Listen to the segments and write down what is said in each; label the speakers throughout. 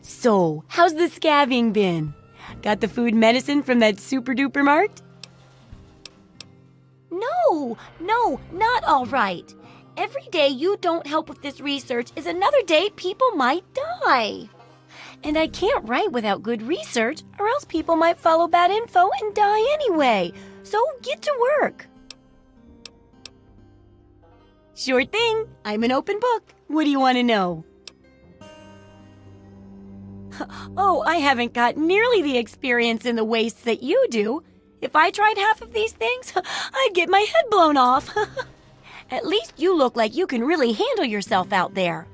Speaker 1: So, how's the scavving been? Got the food medicine from that super duper mart?
Speaker 2: No, not all right. Every day you don't help with this research is another day people might die.
Speaker 1: And I can't write without good research, or else people might follow bad info and die anyway. So get to work. Sure thing. I'm an open book. What do you want to know? Oh, I haven't got nearly the experience in the wastes that you do. If I tried half of these things, I'd get my head blown off. At least you look like you can really handle yourself out there.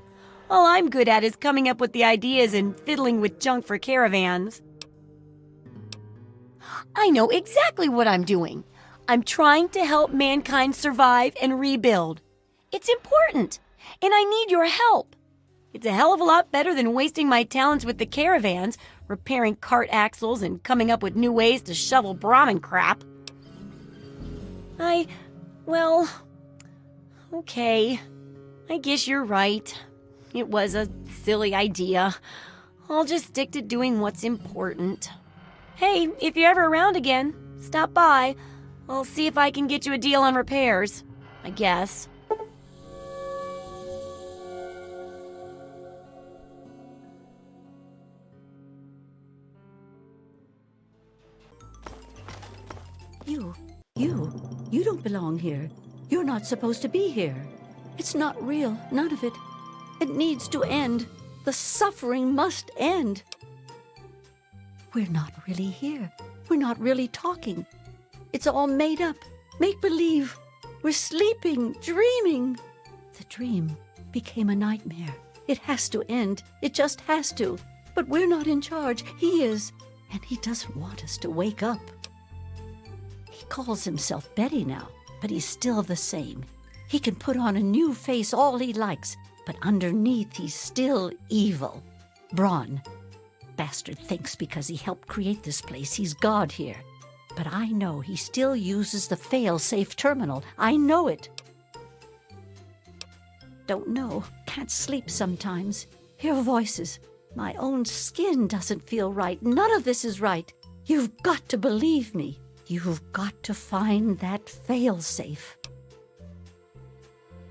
Speaker 1: All I'm good at is coming up with the ideas and fiddling with junk for caravans. I know exactly what I'm doing. I'm trying to help mankind survive and rebuild. It's important, and I need your help. It's a hell of a lot better than wasting my talents with the caravans, repairing cart axles and coming up with new ways to shovel Brahmin crap. Okay. I guess you're right. It was a silly idea. I'll just stick to doing what's important. Hey, if you're ever around again, stop by. I'll see if I can get you a deal on repairs, I guess.
Speaker 3: You don't belong here. You're not supposed to be here. It's not real, none of it. It needs to end. The suffering must end. We're not really here. We're not really talking. It's all made up, make-believe. We're sleeping, dreaming. The dream became a nightmare. It has to end. It just has to. But we're not in charge. He is. And he doesn't want us to wake up. He calls himself Betty now, but he's still the same. He can put on a new face all he likes, but underneath he's still evil. Braun. Bastard thinks because he helped create this place, he's God here. But I know he still uses the fail-safe terminal. I know it. Don't know. Can't sleep sometimes. Hear voices. My own skin doesn't feel right. None of this is right. You've got to believe me. You've got to find that fail-safe.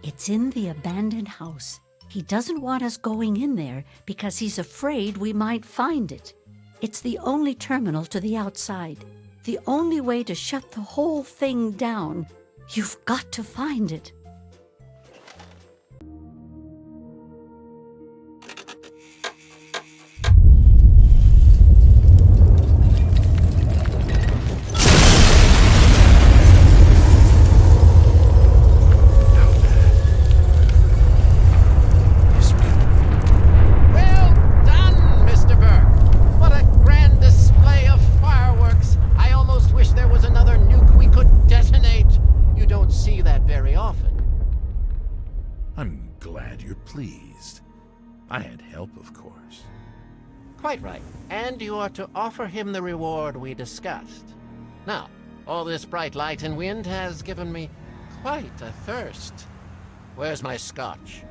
Speaker 3: It's in the abandoned house. He doesn't want us going in there because he's afraid we might find it. It's the only terminal to the outside. The only way to shut the whole thing down. You've got to find it.
Speaker 4: Pleased. I had help, of course.
Speaker 5: Quite right. And you are to offer him the reward we discussed. Now, all this bright light and wind has given me quite a thirst. Where's my scotch?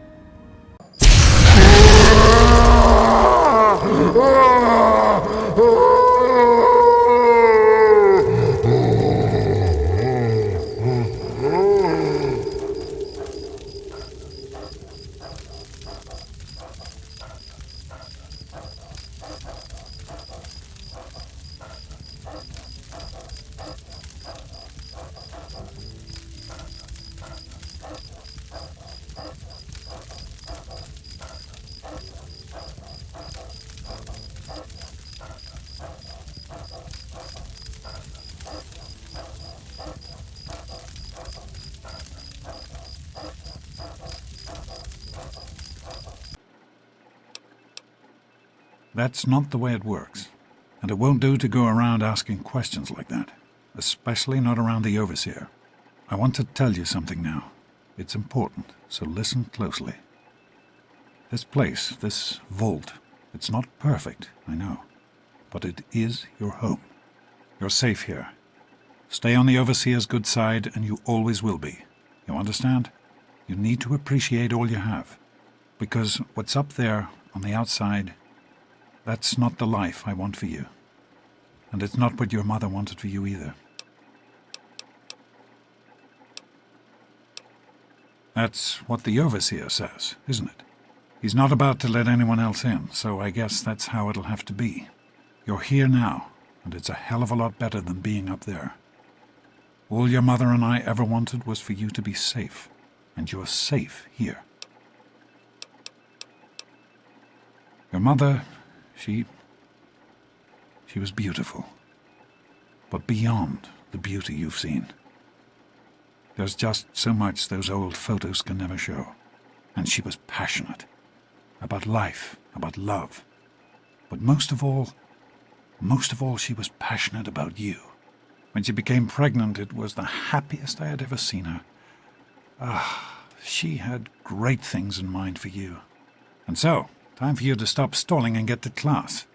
Speaker 6: That's not the way it works. And it won't do to go around asking questions like that. Especially not around the Overseer. I want to tell you something now. It's important, so listen closely. This place, this vault, it's not perfect, I know. But it is your home. You're safe here. Stay on the Overseer's good side, and you always will be. You understand? You need to appreciate all you have. Because what's up there, on the outside, That's not the life I want for you. And it's not what your mother wanted for you either. That's what the overseer says, isn't it? He's not about to let anyone else in, so I guess that's how it'll have to be. You're here now, and it's a hell of a lot better than being up there. All your mother and I ever wanted was for you to be safe, and you're safe here. Your mother, she was beautiful, but beyond the beauty you've seen. There's just so much those old photos can never show. And she was passionate. About life, about love. But most of all, she was passionate about you. When she became pregnant, it was the happiest I had ever seen her. She had great things in mind for you. And so, time for you to stop stalling and get to class.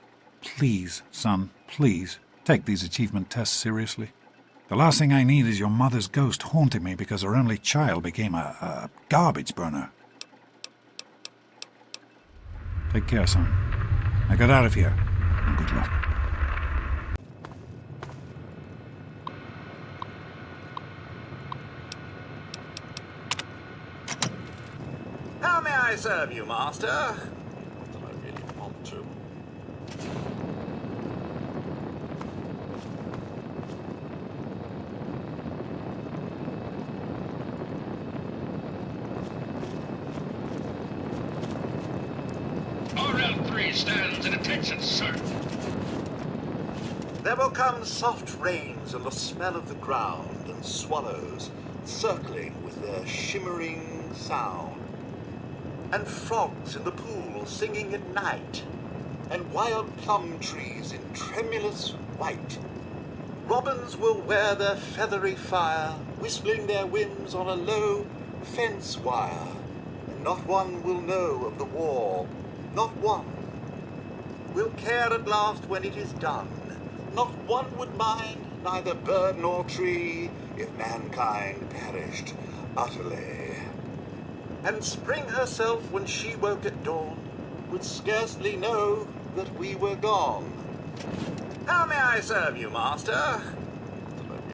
Speaker 6: Please, son, please, take these achievement tests seriously. The last thing I need is your mother's ghost haunting me because her only child became a garbage burner. Take care, son. Now get out of here, and good luck.
Speaker 7: How may I serve you, Master? Not that I really want to.
Speaker 8: RL3 stands at attention, sir.
Speaker 7: There will come soft rains and the smell of the ground, and swallows circling with their shimmering sound, and frogs in the pool singing at night, and wild plum trees in tremulous white. Robins will wear their feathery fire, whistling their whims on a low fence wire, and not one will know of the war. Not one will care at last when it is done. Not one would mind, neither bird nor tree, if mankind perished utterly. And spring herself, when she woke at dawn, would scarcely know that we were gone. How may I serve you, Master?